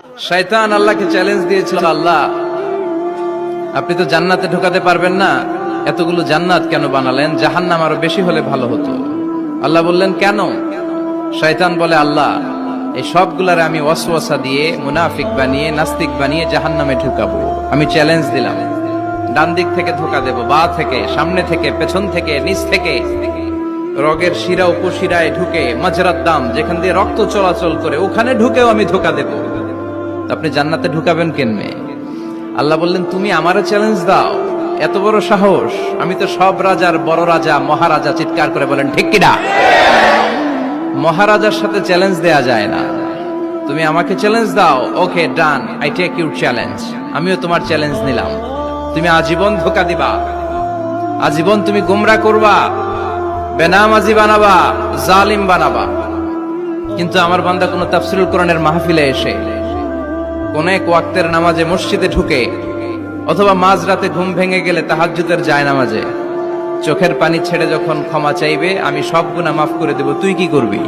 শয়তান আল্লাহকে চ্যালেঞ্জ দিয়েছিল, আল্লাহ আপনি তো জান্নাতে ঢোকাতে পারবেন না, এতগুলো জান্নাত কেন বানালেন? জাহান্নাম আরো বেশি হলে ভালো হতো। আল্লাহ বললেন কেন? শয়তান বলে, আল্লাহ এই সবগুলারে আমি ওয়াসওয়াসা দিয়ে মুনাফিক বানিয়ে নাস্তিক বানিয়ে জাহান্নামে ঢুকাবো। আমি চ্যালেঞ্জ দিলাম, ডান দিক থেকে ধোকা দেব, বা থেকে, সামনে থেকে, পেছন থেকে, নিচ থেকে, রগের শিরা উপশিরায় ঢুকে, মাজরাত দাম যেখান দিয়ে রক্ত চলাচল করে ওখানে ঢুকেও আমি ধোকা দেব। আপনি জান্নাতে ঢুকাবেন কেনমে? আল্লাহ বললেন তুমি আমারে চ্যালেঞ্জ দাও, এত বড় সাহস? আমি তো সব রাজার বড় রাজা, মহারাজা। চিৎকার করে বলেন ঠিক কিনা? মহারাজার সাথে চ্যালেঞ্জ দেয়া যায় না। তুমি আমাকে চ্যালেঞ্জ দাও, ওকে ডান, আই টেক ইউর চ্যালেঞ্জ। আমিও তোমার চ্যালেঞ্জ নিলাম। তুমি আজীবন ধোকা দিবা, আজীবন তুমি গোমরা করবা, বেনামাজি বানাবা, জালিম বানাবা। কিন্তু আমার বান্দা কোন তাফসীরুল কোরআনের মাহফিলে এসে, কোন এক ওয়াক্তের নামাজে মসজিদে ঢুকে, অথবা মাঝরাতে ঘুম ভেঙে গেলে তাহাজ্জুদের জায়নামাজে চোখের পানি ছেড়ে যখন ক্ষমা চাইবে, আমি সব গুনাহ মাফ করে দেব, তুই কি করবি?